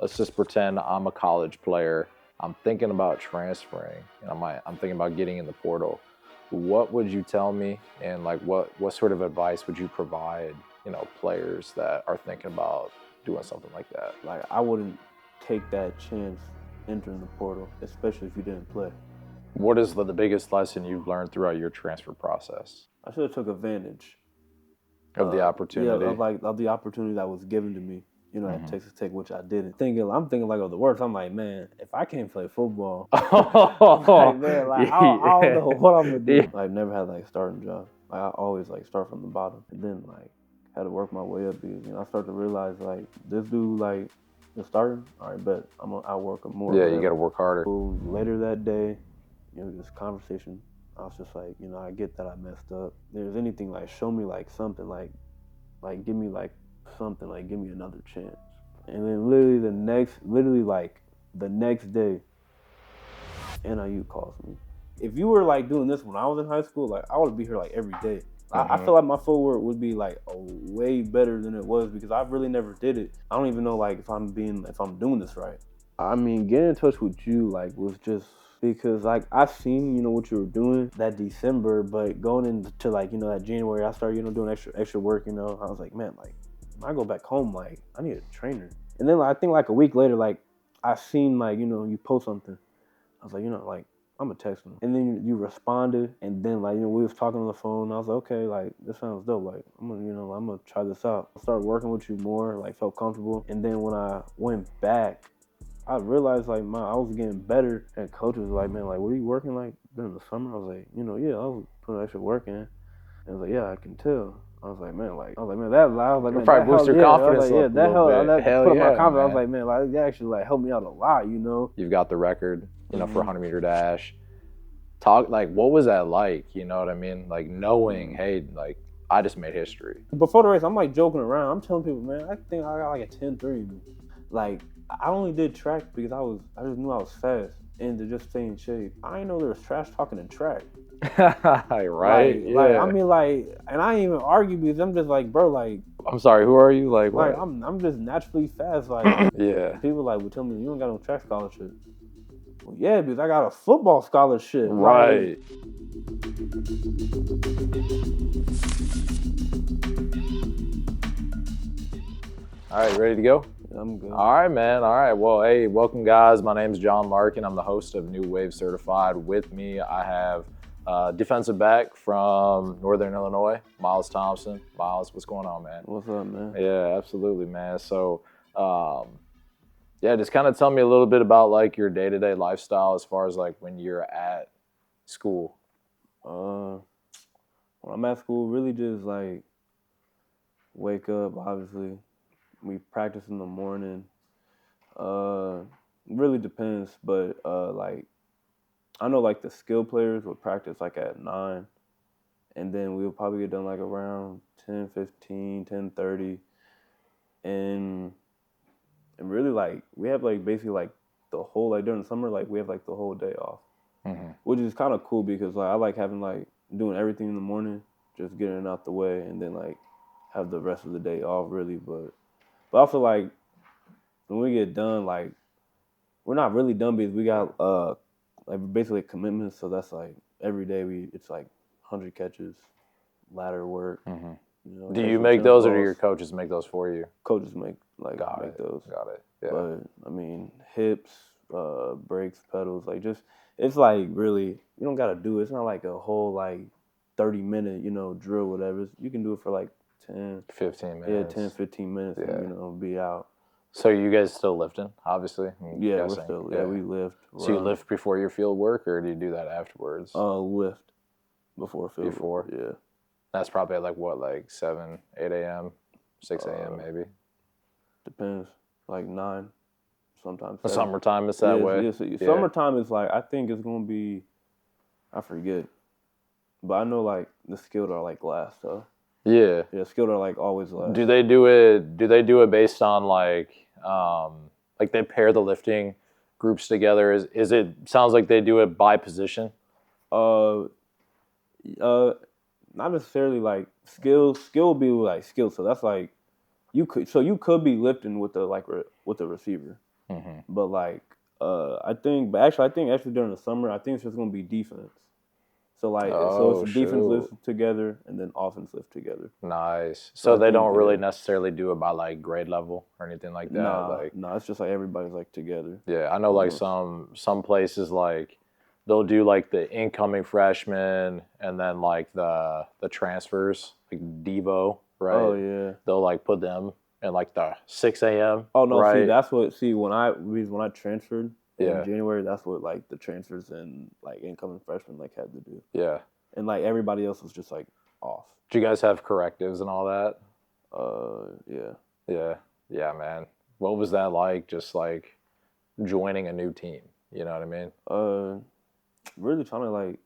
let's just pretend I'm a college player. I'm thinking about transferring, and I'm thinking about getting in the portal. What would you tell me, and like what sort of advice would you provide, players that are thinking about doing something like that? Like, I wouldn't take that chance entering the portal, especially if you didn't play. What is the biggest lesson you've learned throughout your transfer process? I should have took advantage of the opportunity. Yeah, of the opportunity that was given to me. At Texas Tech, which I didn't. I'm thinking like of the worst. I'm like, man, if I can't play football, like, man, like, I don't know what I'm gonna do. Yeah. I've never had like a starting job. Like, I always like start from the bottom, and then like had to work my way up because I start to realize like this dude like is starting. All right, but I'll work more. Yeah, you got to work harder. So later that day, this conversation, I was just like, I get that I messed up. If there's anything like show me like something like give me like something, like give me another chance. And then literally the next day, NIU calls me. If you were like doing this when I was in high school, like I would be here like every day. I feel like my footwork would be like way better than it was because I really never did it. I don't even know like if I'm doing this right. I mean, getting in touch with you like was just because like I seen what you were doing that December, but going into like that January, I started doing extra work. I was like, man, like when I go back home, like I need a trainer. And then like, I think like a week later, like I seen like you post something. I was like, like I'm gonna text him. And then you responded, and then like we was talking on the phone. And I was like, okay, like this sounds dope. Like I'm gonna try this out. I started working with you more, like felt comfortable. And then when I went back, I realized like I was getting better. And coach was like, man, like were you working like during the summer? I was like, yeah, I was putting extra work in. And I was like, yeah, I can tell. I was like, man, that loud. Like, man, probably boost your confidence. Like, yeah, that helped. That put up my confidence. Man. I was like, man, like that actually like helped me out a lot. You've got the record, for 100-meter dash. Talk like, what was that like? You know what I mean? Like knowing, hey, like I just made history. Before the race, I'm like joking around. I'm telling people, man, I think I got like a 10.3. Like I only did track because I just knew I was fast and to just stay in shape. I didn't know there was trash talking in track. Right? Like, I mean, like, and I ain't even argue because I'm just like, bro, like. I'm sorry, who are you? Like, what? Like, I'm just naturally fast. Like, yeah. People like would tell me, you don't got no track scholarship. Well, yeah, because I got a football scholarship. Right. All right, ready to go? I'm good. All right, man. All right. Well, hey, welcome, guys. My name's John Larkin. I'm the host of New Wave Certified. With me, I have defensive back from Northern Illinois, Miles Thompson. Miles, what's going on, man? What's up, man? Yeah, absolutely, man. So, just kind of tell me a little bit about like your day-to-day lifestyle as far as like when you're at school. When I'm at school, really just like wake up, obviously. We practice in the morning. Really depends, but like I know like the skill players would practice like at 9, and then we'll probably get done like around 10:15, 10:30, and really like we have like basically like the whole like during the summer like we have like the whole day off, which is kind of cool because like I like having like doing everything in the morning, just getting it out the way, and then like have the rest of the day off really, but I feel like when we get done, like we're not really done because we got like basically commitments. So that's like every day it's like 100 catches, ladder work. Do you make those, or do your coaches make those for you? Coaches make those. Got it. Yeah. But I mean, hips, brakes, pedals, like just it's like really you don't gotta do it. It's not like a whole like 30-minute drill, whatever. You can do it for like 10, 15 minutes. Yeah, 10, 15 minutes, and be out. So you guys still lifting, obviously? Yeah, we're still, we lift. So you lift before your field work, or do you do that afterwards? Lift before field work. Yeah. That's probably at like what, like 7, 8 a.m., 6 a.m. maybe? Depends, like 9, sometimes 7. The summertime is that way? Yeah. Summertime is like, I think it's going to be, I forget, but I know like the skilled are like last, though. Yeah. Yeah, skilled are like always last. Do they do it based on like they pair the lifting groups together? Is it sounds like they do it by position? Not necessarily like skills. Skill would be like skill. So that's like you could be lifting with the receiver. Mm-hmm. But like, I think actually during the summer, I think it's just gonna be defense. So like, so it's Oh, a defense shoot. lift together and then offense lift together. Nice. So So I they think don't really necessarily do it by like grade level or anything like that. Like, nah, it's just like everybody's like together. yeah, I know like some places like they'll do like the incoming freshmen and then like the transfers, like Devo, Oh right? yeah. They'll like put them in like the 6 a.m., Oh no, see right? that's what when I transferred in Yeah, January, that's what like the transfers and like incoming freshmen like had to do. yeah. And like everybody else was just like off. Do you guys have correctives and all that? Yeah. Yeah, yeah, man. What was that like? Just like joining a new team. You know what I mean? Really trying to like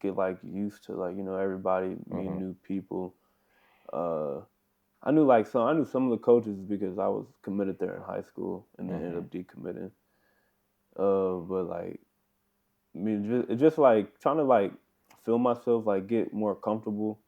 get like used to like everybody, meeting new people. Uh, I knew some of the coaches because I was committed there in high school and then ended up decommitting. But like, I mean, it's just like trying to like feel myself, like get more comfortable.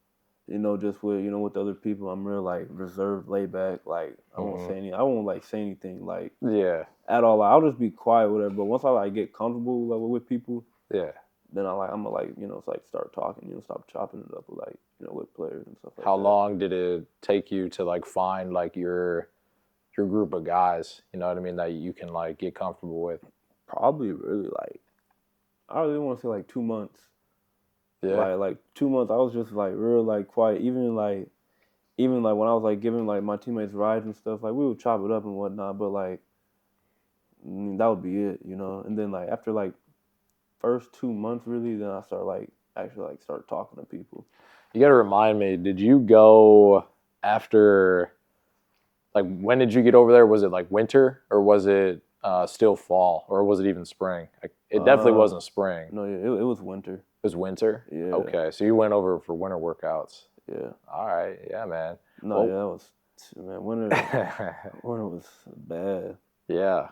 Just with other people, I'm real like reserved, laid back. Like I won't say I won't like say anything like Yeah, at all. Like, I'll just be quiet, whatever. But once I like get comfortable like with people, yeah. then I'm gonna like like start talking, stop chopping it up with like with players and stuff like How that. long did it take you to like find like your group of guys? You know what I mean, that you can like get comfortable with? Probably really like I really want to say like 2 months. Yeah, Like 2 months, I was just like real like quiet. Even like when I was like giving like my teammates rides and stuff, like we would chop it up and whatnot. But like that would be it, And then like after like first 2 months, really, then I start like actually like start talking to people. you got to remind me. Did you go after? Like, when did you get over there? Was it like winter or was it still fall or was it even spring? Like, it definitely wasn't spring. No, yeah, it was winter. It was winter? Yeah. Okay, so you went over for winter workouts. Yeah. All right, yeah, man. No, yeah, that was man. Winter was bad. Yeah.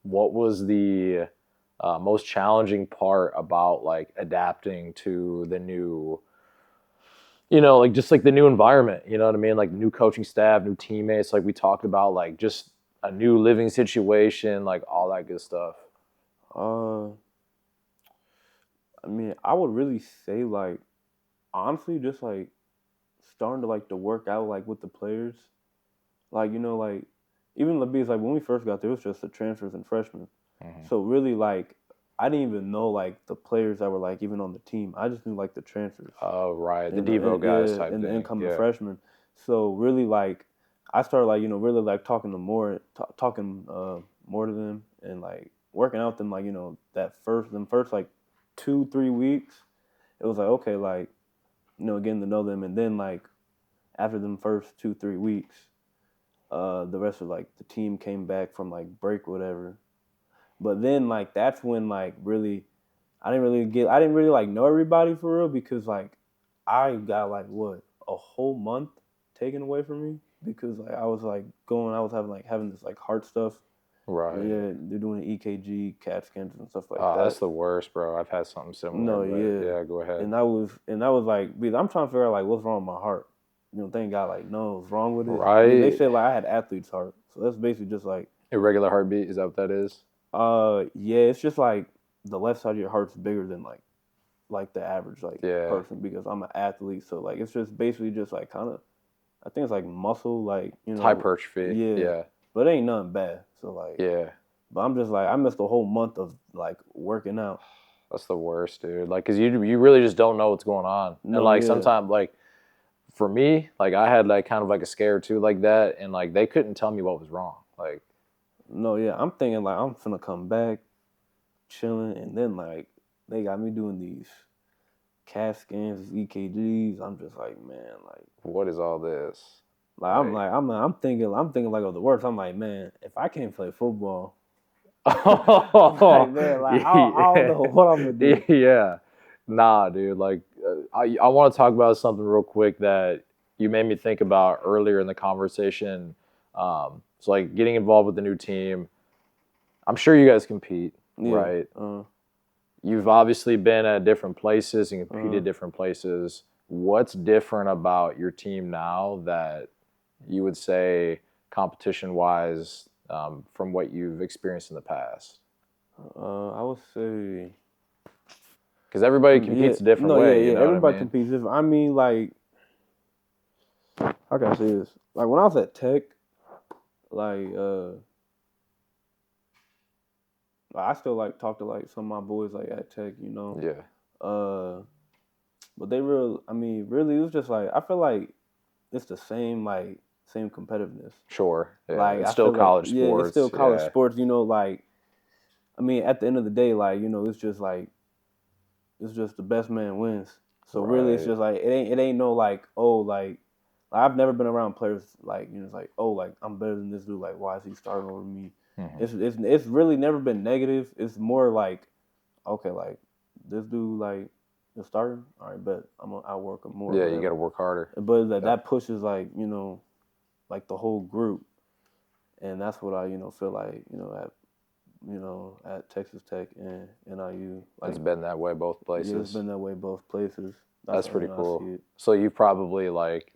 What was the most challenging part about like adapting to the new, like just like the new environment? You know what I mean? Like new coaching staff, new teammates. Like we talked about, like just a new living situation, like all that good stuff. Uh, I mean, I would really say like honestly, just like starting to like to work out like with the players, like like even because like when we first got there, it was just the transfers and freshmen. So really like I didn't even know like the players that were like even on the team. I just knew like the transfers. Oh, right, the And Devo guys type and the thing. incoming Yeah. freshmen. So really like I started like really like talking to talking more to them and like working out them like that first like 2-3 weeks. It was like okay like getting to know them, and then like after them first 2-3 weeks, the rest of like the team came back from like break whatever. But then like that's when like really I didn't really like know everybody for real, because like I got like what a whole month taken away from me because like I was having this like heart stuff. Right. Yeah, they're doing the EKG, CAT scans and stuff like Oh, that. that's the worst, bro. I've had something similar. No, but yeah. Yeah, go ahead. And that was like because I'm trying to figure out like what's wrong with my heart. Thank God like no what's wrong with it. Right. I mean, they said like I had athlete's heart, so that's basically just like Irregular heartbeat, is that what that is? yeah, it's just like the left side of your heart's bigger than like the average like person, because I'm an athlete, so like it's just basically just like kind of I think it's like muscle like It's hypertrophy. Yeah. But it ain't nothing bad, so like Yeah. but I'm just like I missed a whole month of like working out. That's the worst, dude. Like, cause you really just don't know what's going on, No, and like yeah. sometimes like for me, like I had like kind of like a scare too, like that, and like they couldn't tell me what was wrong. Like, No, yeah, I'm thinking like I'm finna come back, chilling, and then like they got me doing these CAT scans, EKGs. I'm just like, man, like what is all this? I'm thinking like of the worst. I'm like, man, if I can't play football, like, man, like I don't know what I'm gonna do. Yeah, nah, dude. Like, I want to talk about something real quick that you made me think about earlier in the conversation. So like getting involved with the new team. I'm sure you guys compete, right? You've obviously been at different places and competed different places. What's different about your team now that you would say competition-wise from what you've experienced in the past? I would say Because everybody competes a different way. yeah. You know what I Everybody mean? competes different. I mean, like, how can I say this? Like when I was at Tech, like I still like talk to like some of my boys like at Tech, you know. Yeah. But really, it was just like I feel like it's the same competitiveness. Sure. Yeah. Like It's I still feel like college sports. it's still college Yeah. sports. You know, like I mean, at the end of the day, like it's just like it's just the best man wins. So really, it's Right. just like it ain't no like like I've never been around players like it's like like I'm better than this dude. Like why is he starting over me? Mm-hmm. It's really never been negative. It's more like okay, like this dude like is starting. All right, but I'll work him more. Yeah, Whatever. you got to work harder. But Yeah. that pushes like like the whole group, and that's what I feel like at Texas Tech and NIU. Like It's been that way both places. yeah, it's been that way both places. That's pretty I cool. see it. So you probably like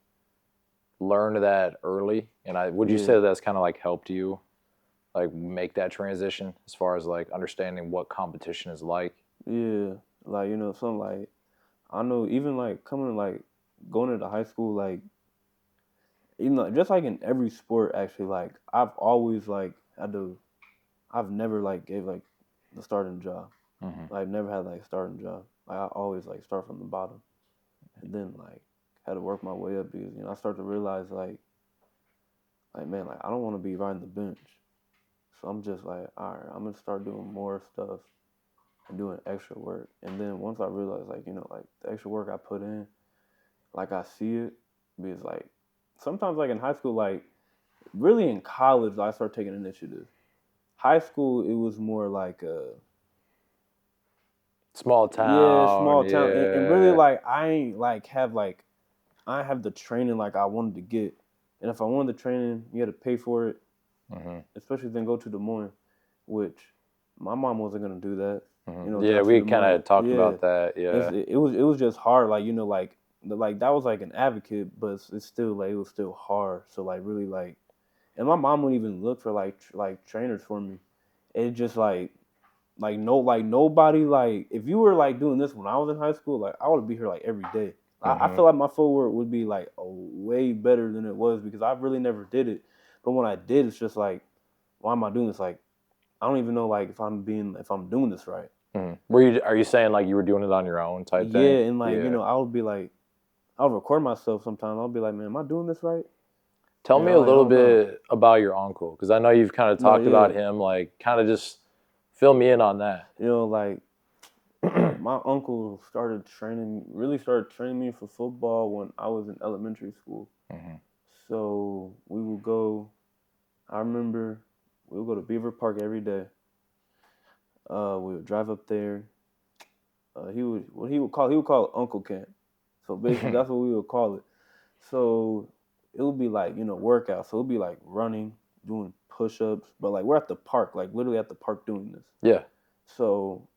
learned that early, and would you say that's kind of like helped you like make that transition as far as like understanding what competition is like? Yeah, like something like I know even like coming like going into high school like just like in every sport actually like I've always like I've never like gave like the starting job. Mm-hmm. I've never had like a starting job. Like I always like start from the bottom, and then like had to work my way up because I start to realize like man like I don't want to be riding the bench, so I'm just like all right I'm gonna start doing more stuff and doing extra work, and then once I realize like like the extra work I put in, like I see it because like sometimes like in high school like really in college I start taking initiative. High school it was more like Small town, small town, and really yeah. like I ain't like I have the training like I wanted to get, and if I wanted the training, you had to pay for it, Mm-hmm. especially then go to Des Moines, which my mom wasn't gonna do that. Mm-hmm. Yeah, we kind of talked about that. Yeah, It was just hard, like like that was like an advocate, but it's still like it was still hard. So like really like, and my mom wouldn't even look for like trainers for me. It just like nobody like if you were like doing this when I was in high school, like I would be here like every day. I Mm-hmm. feel like my footwork would be like way better than it was because I really never did it. But when I did, it's just like, why am I doing this? Like I don't even know like if I'm doing this right. Mm-hmm. Are you saying like you were doing it on your own type thing? Yeah, and like I would be like, I'll record myself sometimes. I'll be like, man, am I doing this right? Tell me a Like, I little don't know. bit about your uncle, because I know you've kind of No, talked about yeah. him. Like, kind of just fill me in on that. Like my uncle really started training me for football when I was in elementary school. Mm-hmm. So we would go. I remember we would go to Beaver Park every day. We would drive up there. He would call it Uncle Camp. So basically, that's what we would call it. So it would be like workout. So it would be like running, doing push-ups, but like we're at the park, like literally at the park doing this. Yeah. So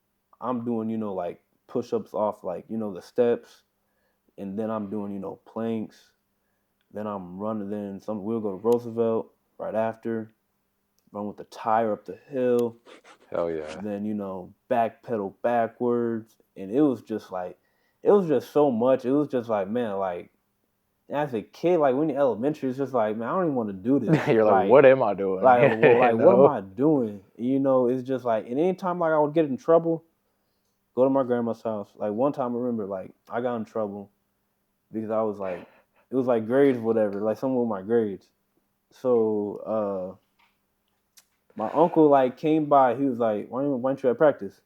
I'm doing like push-ups off like the steps, and then I'm doing planks. Then I'm running. Then we'll go to Roosevelt right after. Run with the tire up the hill. Hell yeah. Then back pedal backwards, and it was just so much. It was just like man, like as a kid, like when you're elementary, it's just like man, I don't even want to do this. You're like, what am I doing? What am I doing? It's just like, and anytime like I would get in trouble, go to my grandma's house. Like one time, I remember like I got in trouble because I was like, it was like grades, whatever, like some of my grades. So my uncle like came by. He was like, why aren't you at practice?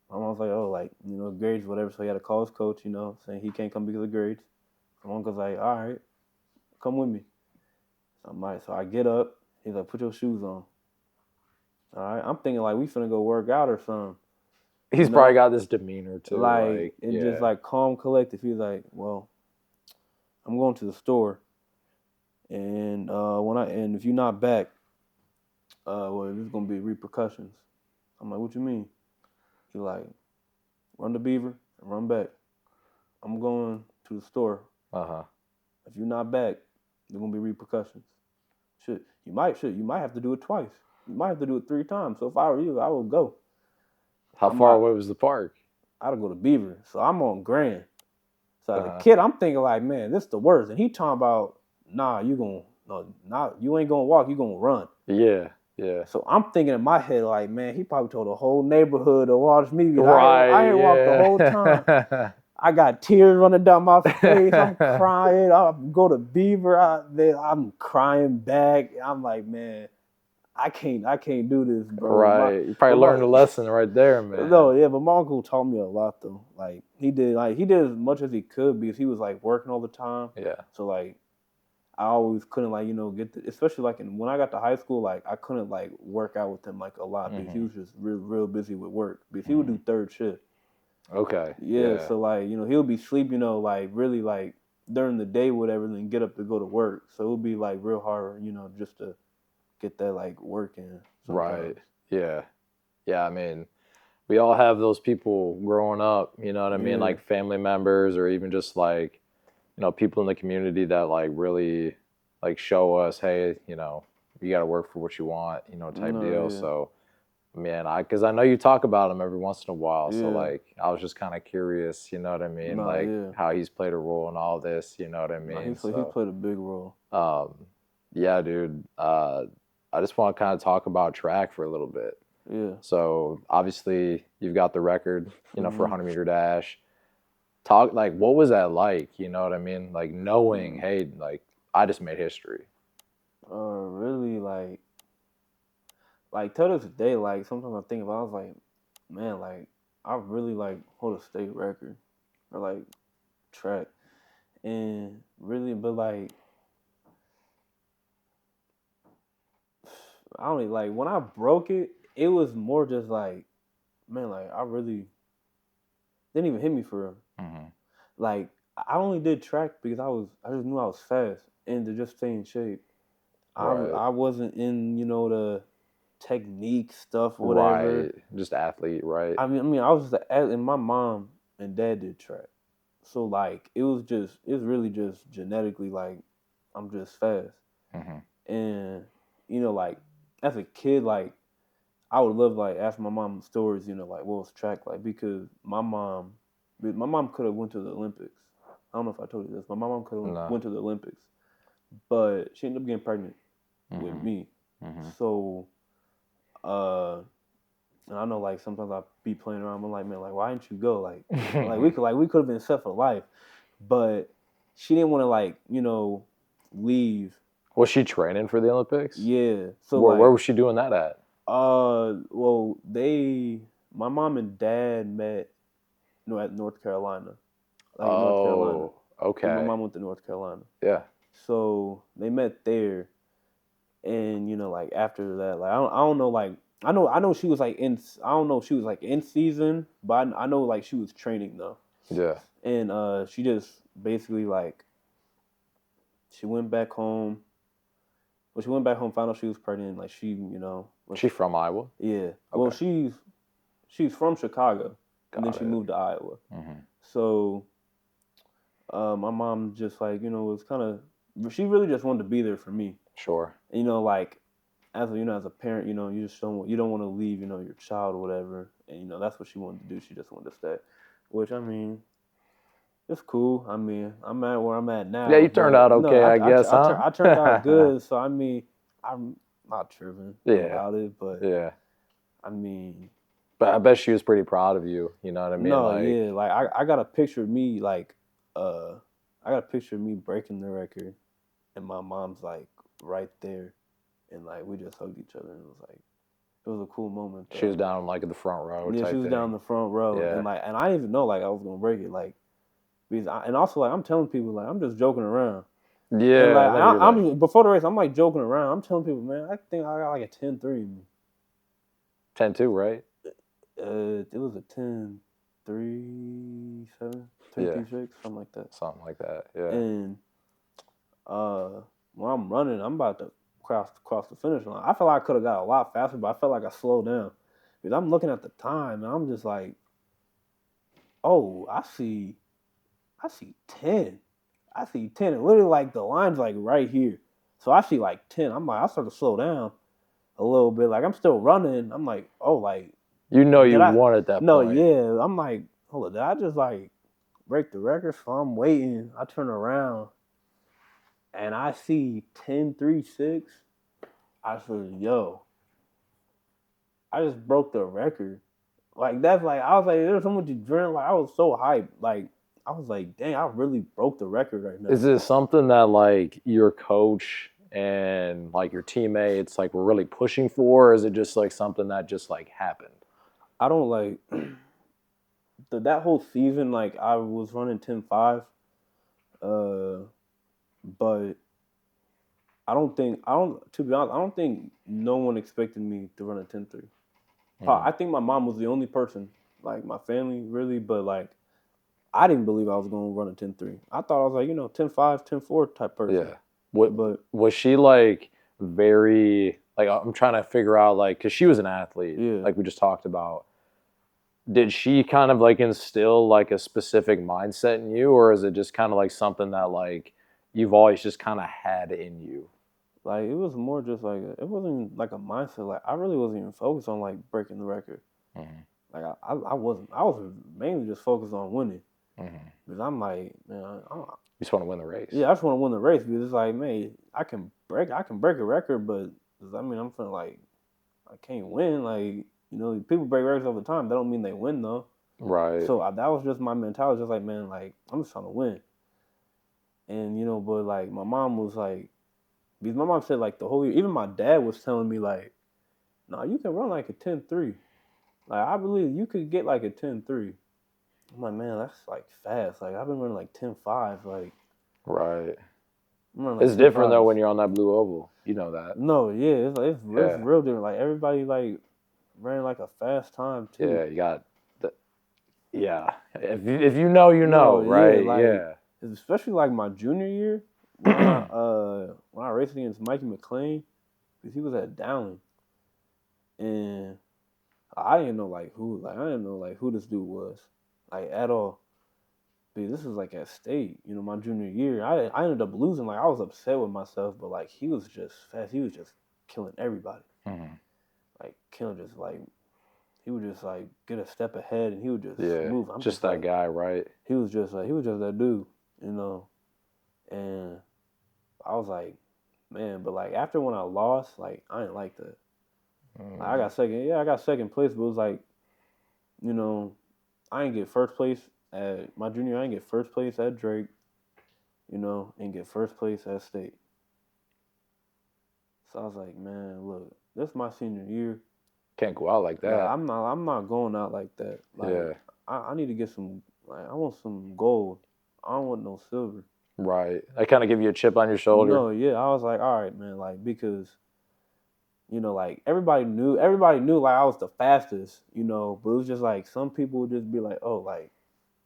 My mom was like, oh, like grades, whatever. So he had to call his coach, saying he can't come because of grades. My uncle's like, all right, come with me. So I get up. He's like, put your shoes on. All right, I'm thinking like we finna go work out or something. He's probably got this demeanor too, like and just like calm, collective. He's like, well, I'm going to the store, and if you're not back, well, there's gonna be repercussions. I'm like, what you mean? He's like, run to Beaver and run back. I'm going to the store. If you're not back, there's gonna be repercussions. You might have to do it twice. You might have to do it 3 times. So if I were you, I would go. How far away was the park? I'd go to Beaver. So I'm on Grand. So as a kid, I'm thinking like, man, this is the worst. And he talking about, nah, you ain't gonna walk, you gonna run. Yeah, yeah. So I'm thinking in my head like, man, he probably told the whole neighborhood to watch me. Right. I ain't walked the whole time. I got tears running down my face. I'm crying. I go to Beaver. I'm crying back. I'm like, man, I can't do this, bro. Right. You probably learned a lesson right there, man. No, yeah, but my uncle taught me a lot though. Like he did as much as he could because he was like working all the time. Yeah. So like I always couldn't like, especially like when I got to high school, like I couldn't like work out with him like a lot because he was just real busy with work. Because he would do 3rd shift. Okay. Yeah, so like, he'll be sleep, like really like during the day, whatever, and then get up to go to work. So it would be like real hard, just to get that like work in. Sometimes. Right. Yeah. Yeah. I mean, we all have those people growing up, you know what I mean? Like family members or even just like, people in the community that like really like show us, hey, you got to work for what you want, type deal. Yeah. So, man, because I know you talk about him every once in a while. So like, I was just kind of curious, you know what I mean? How he's played a role in all this, you know what I mean? He played a big role. Yeah, dude. I just want to kind of talk about track for a little bit. Yeah. So obviously you've got the record, for 100-meter dash. Talk like, what was that like? You know what I mean? Like knowing, hey, like I just made history. Really like till this day, like sometimes I think about, I was like, man, like I really like hold a state record or like track, and really, but like I don't know, like when I broke it, it was more just like, man, like I really didn't even hit me for real. Like I only did track because I just knew I was fast and to just stay in shape. Right. I wasn't in, the technique stuff, whatever. Right. Just athlete, right? I mean, I was just and my mom and dad did track, so like it was really just genetically like I'm just fast, and like as a kid, like I would love like ask my mom stories, like what was track like, because my mom could have went to the Olympics. I don't know if I told you this. My mom could have went to the Olympics, but she ended up getting pregnant with me. So, and I know like sometimes I be playing around. I'm like, man, like why didn't you go? Like, we could have been set for life, but she didn't want to like leave. Was she training for the Olympics? Yeah. So where was she doing that at? Well, my mom and dad met, at North Carolina. North Carolina. Okay. My mom went to North Carolina. Yeah. So they met there, and like after that, like I don't know, like I know she was like I don't know if she was like in season, but I know like she was training though. Yeah. And she just basically like she went back home. Well, she went back home, found out she was pregnant. Like she, Was she from Iowa? Yeah. Okay. Well, she's from Chicago, and then she moved to Iowa. So, my mom just like was kind of, she really just wanted to be there for me. Sure. And, like as a parent, you just don't want to leave, your child or whatever. And that's what she wanted to do. She just wanted to stay, which I mean, it's cool. I mean, I'm at where I'm at now. Yeah, you turned out okay, I guess, huh? I turned out good. So I mean, I'm not tripping about it, but yeah. I mean, but I bet she was pretty proud of you. You know what I mean? No, yeah, like I got a picture of me like I got a picture of me breaking the record, and my mom's like right there, and like we just hugged each other, and it was a cool moment. Though. She was down like in the front row. Yeah, she was down in the front row, and I didn't even know like I was gonna break it, like because and also like I'm telling people like I'm just joking around. Yeah, and, like, I'm before the race I'm like joking around. I'm telling people, man, I think I got like a 10-3 in me. 10-2, right? It was a 10-3-7, 10-3-6, something like that. Something like that, yeah. And when I'm running, I'm about to cross the finish line. I feel like I could have got a lot faster, but I felt like I slowed down. Because I'm looking at the time, and I'm just like, oh, I see 10. I see 10. And literally, like, the line's, like, right here. So I see, like, 10. I'm like, I start to slow down. a little bit. Like I'm still running. I'm like, oh, like You know did you I? won at that No, point. yeah. I'm like, hold on, did I just like break the record? So I'm waiting. I turn around and I see 10.36. I said, yo, I just broke the record. Like that's like I was like, there's so much adrenaline. Like I was so hyped. Like I was like, dang, I really broke the record right now. Is it something that like your coach and like your teammates like were really pushing for, or is it just like something that just like happened? I don't like that whole season. Like I was running 10.5, but I don't to be honest, I don't think no one expected me to run a 10.3. I think my mom was the only person, like my family really, but like I didn't believe I was going to run a 10.3. I thought I was like, 10.5, 10.4 type person. Yeah. What But was she like very like I'm trying to figure out like cuz she was an athlete yeah, like we just talked about. Did she kind of like instill like a specific mindset in you, or is it just kind of like something that like you've always just kind of had in you? like it was more just like it wasn't like a mindset. Like I really wasn't even focused on like breaking the record. Mm-hmm. Like I wasn't. I was mainly just focused on winning Mm-hmm. because I'm like, man, You just want to win the race. yeah, I just want to win the race because it's like, man, I can break a record, but I mean, I'm feeling like I can't win. Like people break records all the time. That don't mean they win though. Right. So that was just my mentality. Just like, man, like I'm just trying to win. And but like my mom was like, because my mom said like the whole year. Even my dad was telling me like, nah, you can run like a 10.3. Like I believe you could get like a 10.3. I'm like, man, that's like fast. Like I've been running like 10.5. Like Right. I'm running like It's 10 different though fives. when you're on that blue oval. You know that. No, yeah, it's Yeah. real different. Like everybody like ran like a fast time too. Yeah. You got the. Yeah. If you know, you No, know, yeah, right? like Yeah. especially like my junior year when I raced against Mikey McLean because he was at Dowling and I didn't know like who this dude was like at all. But this was like at state, my junior year. I ended up losing. Like I was upset with myself, but like he was just fast. He was just killing everybody. Mm-hmm. Like killing just like he would just like get a step ahead and he would just Yeah. move. I'm Just just that like guy, right? he was just that dude, And I was like, man, but like after when I lost, like I didn't like that. Like, I got second. Yeah, I got second place, but it was like, you know, I didn't get first place at my junior. I didn't get first place at Drake. And get first place at state. So I was like, man, look, this is my senior year. Can't go out like Like that. I'm not going out like that. Like Yeah. I need to get some. Like I want some gold. I don't want no silver. Right. I kind of give you a chip on your shoulder. No, yeah. I was like, all right, man. Like because like everybody knew like I was the fastest. But it was just like some people would just be like, oh, like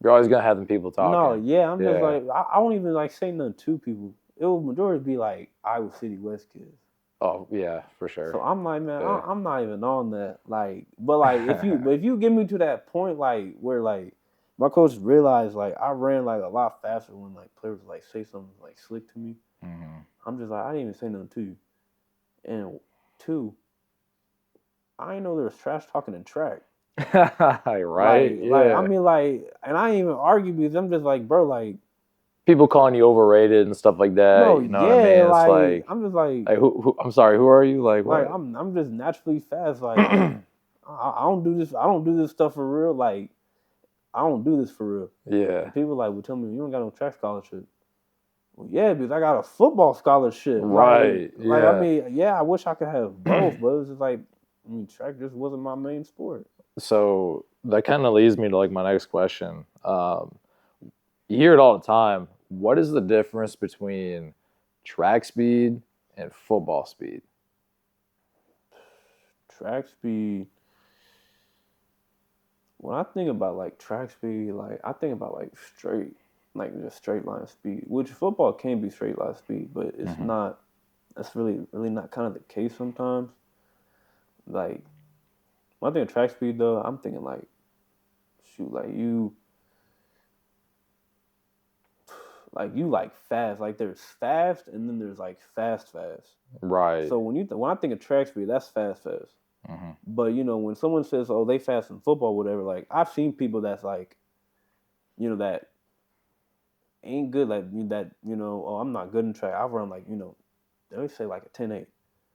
You're always gonna have them people no, talking. yeah. I'm just Yeah. like I won't even like say nothing to people. It would majority be like Iowa City West kids. Oh yeah, for sure. So I'm like, man, Yeah. I'm not even on that. Like, but like, if you get me to that point, like where like my coach realized like I ran like a lot faster when like players like say something like slick to me. Mm-hmm. I'm just like I didn't even say nothing to you. And two, I didn't know there was trash talking in track. Right. Like I Yeah. mean like, and I ain't even argue because I'm just like, bro, like People calling you overrated and stuff like that. no, You know what I mean? yeah, It's like like, I'm just like who? I'm sorry. Who are you? Like like what? I'm just naturally fast. Like I don't do this. I don't do this stuff for real. Like I don't do this for real. Yeah. And people like would tell me you don't got no track scholarship. Well, yeah, because I got a football scholarship. Right. Like Yeah. I mean, yeah, I wish I could have both, but it's just like track just wasn't my main sport. So that kind of leads me to like my next question. You hear it all the time. What is the difference between track speed and football speed? Track speed. When I think about like track speed, like I think about like just straight line speed, which football can be straight line speed, but it's not. That's really not kind of the case sometimes. Like when I think of track speed though, I'm thinking like, shoot, like Like you like fast. Like there's fast, and then there's like fast. Right. So when I think of track speed, that's fast. Mm-hmm. But when someone says, "Oh, they fast in football," whatever, like I've seen people that's like, that ain't good, like that. Oh, I'm not good in track. I've run like they always say like a 10.8,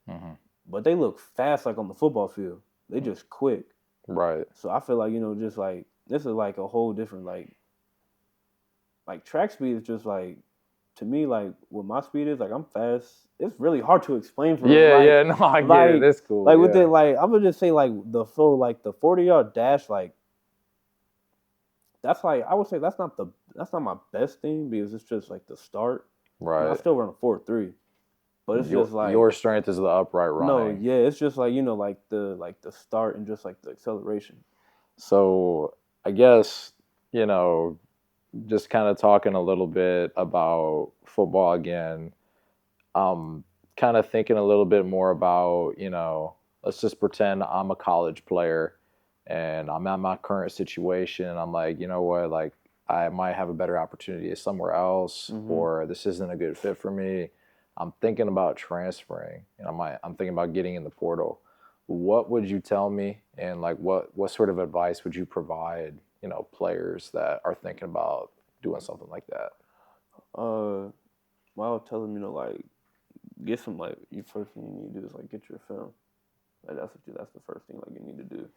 Mm-hmm. but they look fast like on the football field. They just quick. Right. So I feel like just like this is like a whole different like track speed is just like to me like what my speed is like I'm fast. It's really hard to explain for Yeah, like yeah, no, I get it. like That's cool. like with Yeah. it like I'm gonna just say like the 40-yard dash like that's like I would say that's not my best thing because it's just like the start. I Right. still run a 4.3, but it's just like Your strength is the upright no, running. yeah, it's just like like the start and just like the acceleration. So I guess, just kind of talking a little bit about football again. Kind of thinking a little bit more about, let's just pretend I'm a college player and I'm at my current situation. And I'm like, you know what, like I might have a better opportunity somewhere else, or this isn't a good fit for me. I'm thinking about transferring, and I'm thinking about getting in the portal. What would you tell me, and like what sort of advice would you provide, players that are thinking about doing something like that? Well, I would tell them like get some like your first thing you need to do is like get your film. Like that's the first thing like you need to do.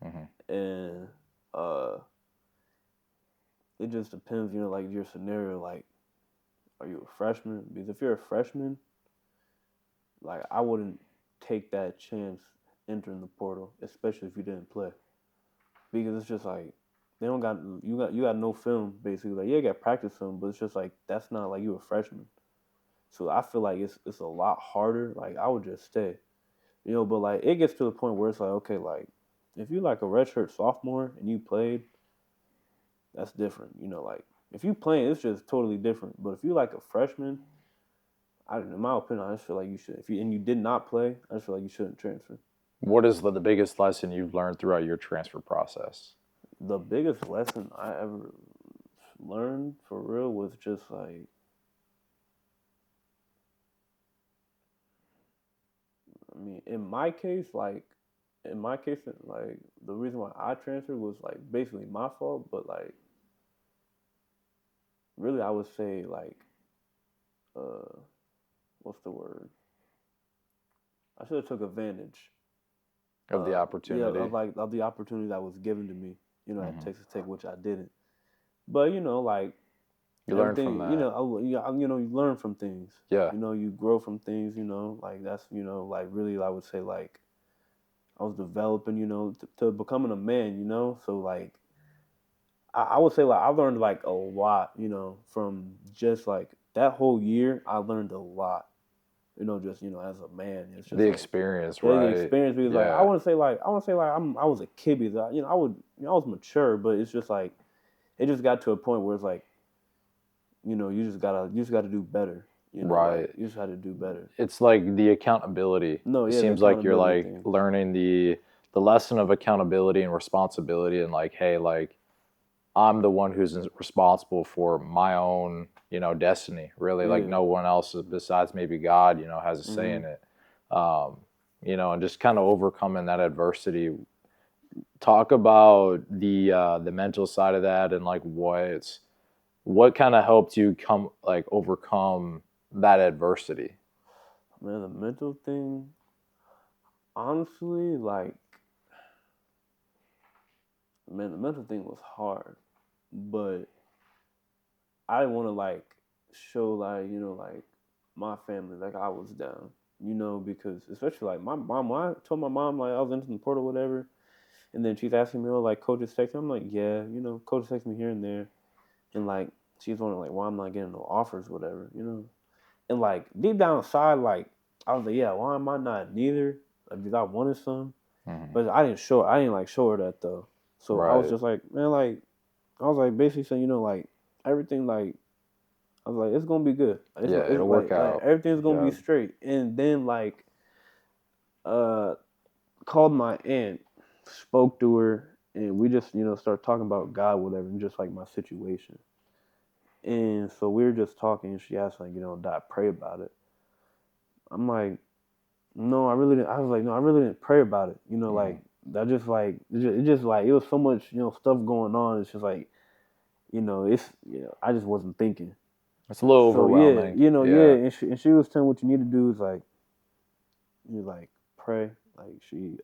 Mm-hmm. And it just depends, like your scenario. Like, are you a freshman? Because if you're a freshman, like I wouldn't take that chance entering the portal, especially if you didn't play, because it's just like they don't got you got no film basically. Like yeah, you got practice film, but it's just like that's not like you a freshman. So I feel like it's a lot harder. Like I would just stay, But like it gets to the point where it's like okay, like if you like a redshirt sophomore and you played, that's different. Like if you playing, it's just totally different. But if you like a freshman, in my opinion, I just feel like you should. If you did not play, I just feel like you shouldn't transfer. What is the biggest lesson you've learned throughout your transfer process? The biggest lesson I ever learned for real was just like, I mean, in my case, like the reason why I transferred was like basically my fault, but like really I would say like, uh, what's the word? I should have took advantage Of the yeah, opportunity. of the opportunity that was given to me, at Hmm. Texas Tech, which I didn't. But like You learn from everything, that. you learn from things. Yeah. You grow from things. Like that's like really, I would say like I was developing, to becoming a man. So like I would say like I learned like a lot, from just like that whole year. I learned a lot, just as a man. It's The just like experience, yeah, the right? experience because like I Yeah. want to say like I was a kid because I was mature, but it's just like it just got to a point where it's like you just gotta do better. Like Right. you just had to do better. It's like the accountability. No, It yeah, the seems like you're accountability like thing. learning the lesson of accountability and responsibility, and like, hey, like I'm the one who's responsible for my own, destiny. Really, like Yeah. no one else besides maybe God, has a say Mm-hmm. in it. Um, and just kind of overcoming that adversity. Talk about the mental side of that, and like what kind of helped you overcome that adversity. Man, the mental thing, honestly, like man, the mental thing was hard, but I didn't want to like show like like my family like I was down, because especially like my mom. When I told my mom like I was into the portal, whatever, and then she's asking me, oh, like coaches text me. I'm like, yeah, coaches text me here and there, and like she's wondering like why I'm not getting no offers, whatever. And like deep down inside, like I was like, yeah, why am I not neither? Like, because I wanted some, Hmm. but I didn't like show her that though. So I was Right. just like, man, like I was like basically saying, like everything, like I was like, it's gonna be good. Yeah, It's it'll work like out. everything's gonna be Yeah. straight. And then like uh called my aunt, spoke to her, and we just started talking about God, whatever, and just like my situation. And so we were just talking, and she asked, like, did I pray about it? I'm like, no, I really didn't. I was like, no, I really didn't pray about it. Like, that just, like, it just, like, it was so much, stuff going on. It's just, like, I just wasn't thinking. It's a little overwhelming. Yeah. And she was telling what you need to do is, like, like, pray. Like, you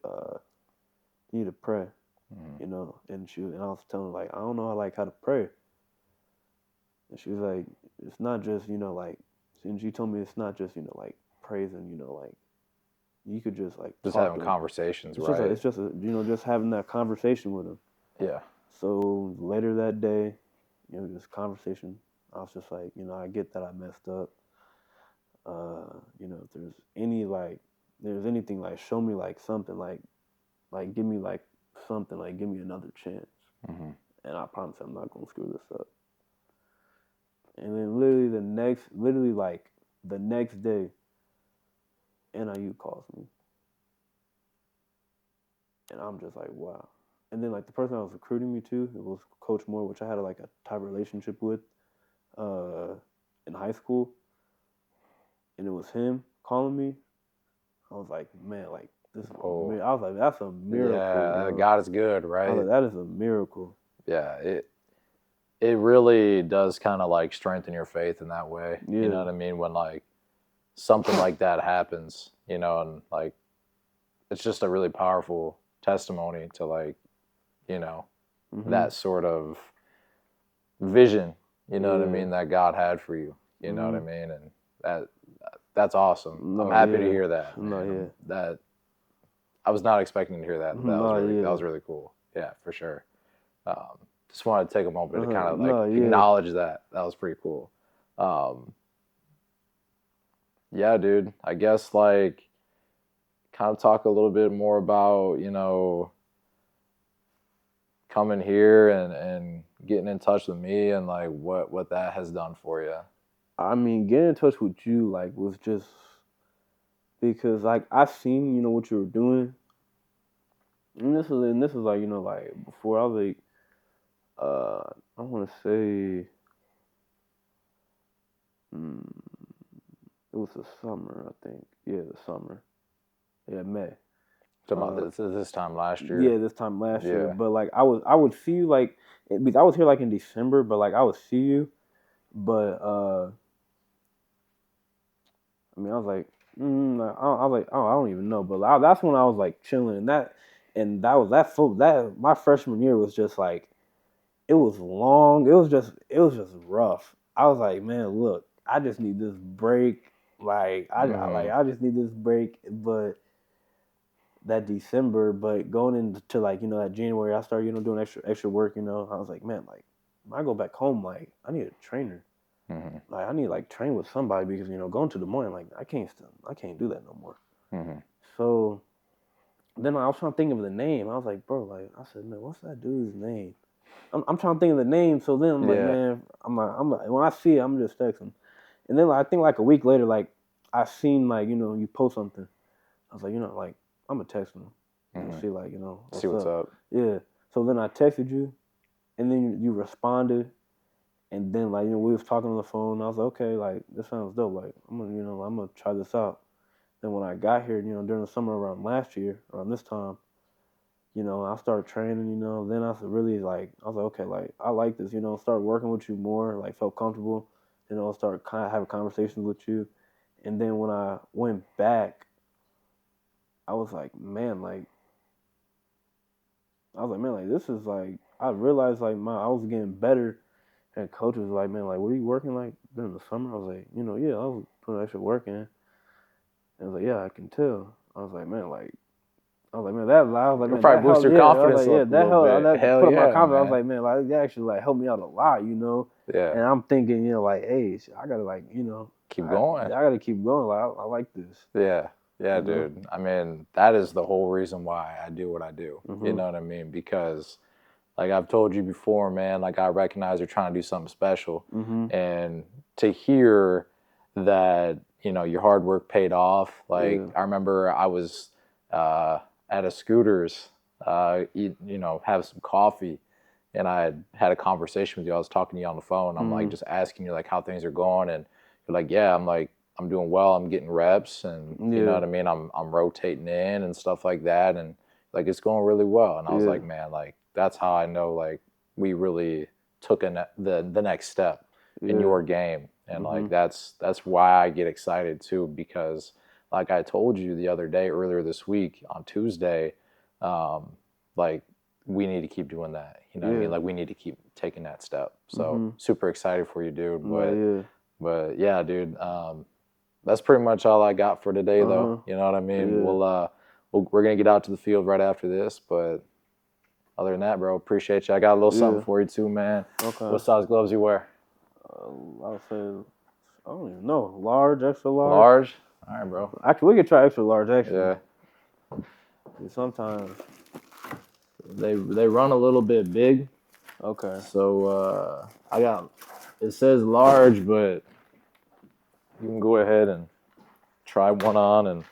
need to pray, and I was telling her, like, I don't know how to pray. And she was like, it's not just, like, and she told me it's not just, like, praising, like, you could just, like, just having conversations, it's right? It's just, just having that conversation with him. Yeah. So later that day, this conversation, I was just like, I get that I messed up. If there's anything, like, show me, like, something, like give me, like, something, like, give me another chance. And I promise I'm not gonna screw this up. And then literally the next day, NIU calls me. And I'm just like, wow. And then, like, the person I was recruiting me to, it was Coach Moore, which I had, like, a type of relationship with in high school. And it was him calling me. I was like, man, like, this is I was like, that's a miracle. Yeah, God is good, right? I was like, that is a miracle. Yeah, it really does kind of, like, strengthen your faith in that way. Yeah. You know what I mean? When, like, something like that happens, and, like, it's just a really powerful testimony to, like, that sort of vision, what I mean, that God had for you. You know what I mean? And that's awesome. I'm happy to hear that. That I was not expecting to hear that. That was really cool. Yeah, for sure. Just wanted to take a moment to kind of, like, acknowledge that. That was pretty cool. Yeah, dude. I guess, like, kind of talk a little bit more about, coming here and getting in touch with me and, like, what that has done for you. I mean, getting in touch with you, like, was just because, like, I seen, what you were doing. And this is like, like, before I was, like, I want to say, it was the summer, I think. Yeah, the summer. Yeah, May. Talking about this time last year. Yeah, this time last year. But, like, I would see you, like, because I was here, like, in December, but, like, I would see you. But I mean, I was like, I was like, oh, I don't even know. But that's when I was, like, chilling, and my freshman year was just, like, it was long. It was just rough. I was like, man, look, I just need this break. Like, I just need this break. But that December, but going into, like, that January, I started, doing extra work. I was like, man, like, when I go back home, like, I need a trainer. Like, I need to, like, train with somebody because, going to Des Moines, like, I can't do that no more. So then I was trying to think of the name. I was like, bro, like, I said, man, what's that dude's name? I'm trying to think of the name. So then I'm like, man, I'm like, when I see it, I'm just texting. And then, like, I think, like, a week later, like, I seen, like, you post something. I was like, like, I'm gonna text him. See, like, see what's up. Yeah. So then I texted you, and then you responded. And then, like, we was talking on the phone, and I was like, okay, like, this sounds dope. Like, I'm gonna try this out. Then when I got here, during the summer around last year, around this time, I started training, then I was really, like, I was like, okay, like, I like this, started working with you more, like, felt comfortable, started kind of having conversations with you. And then when I went back, I was like, man, like, this is, like, I realized, like, I was getting better. And coach was like, man, like, were you working, like, during the summer? I was like, yeah, I was putting extra work in. And I was like, yeah, I can tell. I was like, man, that loud. Like, man, probably boost your confidence. Yeah, that helped. That put up my confidence. Man. I was like, man, like, that actually, like, helped me out a lot, Yeah. And I'm thinking, like, hey, I gotta, like, keep going. I gotta keep going. Like, I like this. Yeah. Yeah, dude. I mean, that is the whole reason why I do what I do. You know what I mean? Because, like I've told you before, man, like, I recognize you're trying to do something special. And to hear that, your hard work paid off. Like, I remember I was at a Scooters, have some coffee. and I had a conversation with you. I was talking to you on the phone. I'm like just asking you like how things are going, and you're like, yeah, I'm like, I'm doing well. I'm getting reps, and you know what I mean. I'm rotating in and stuff like that, and like it's going really well. And I was like, man, like that's how I know like we really took the next step in your game, and like that's why I get excited too, because like I told you the other day, earlier this week on Tuesday, like we need to keep doing that. You know what I mean? Like we need to keep taking that step. So super excited for you, dude. But yeah, dude. That's pretty much all I got for today, though. You know what I mean? We're gonna get out to the field right after this, but other than that, bro, appreciate you. I got a little something for you too, man. Okay. What size gloves you wear? I'll say, I don't even know. Large, extra large. Large. All right, bro. Actually, we could try extra large. Actually, yeah. Sometimes they run a little bit big. Okay. So I got. It says large, but you can go ahead and try one on and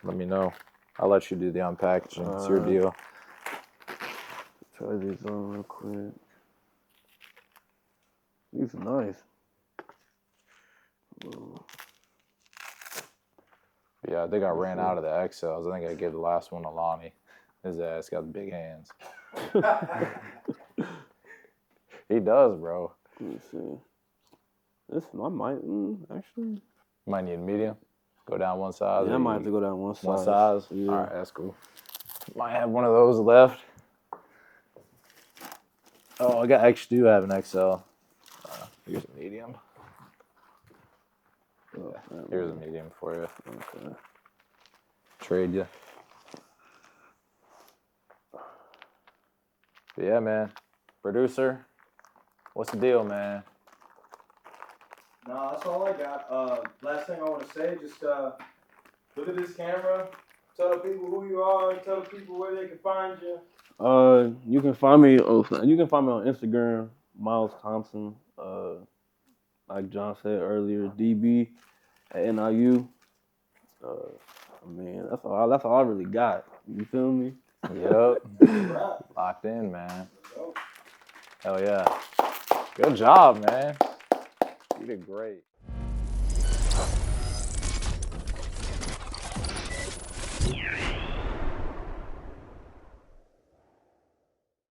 let me know. I'll let you do the unpackaging. It's your deal. Try these on real quick. These are nice. Yeah, I think I ran out of the XLs. I think I gave the last one to Lonnie. His ass got big hands. He does, bro. Let me see. This I might actually. Might need a medium. Go down one size. Yeah, I might have to go down one size. One size? Yeah. All right, that's cool. Might have one of those left. Oh, I actually do have an XL. Here's a medium. Here's a medium for you. Okay. Trade you. But yeah, man. Producer, what's the deal, man? No, that's all I got. Last thing I want to say, just look at this camera. Tell the people who you are. Tell the people where they can find you. You can find me. You can find me on Instagram, Miles Thompson. Like John said earlier, DB at NIU. I mean, that's all I really got. You feel me? Yep. Locked in, man. Hell yeah. Good job, man. You did great.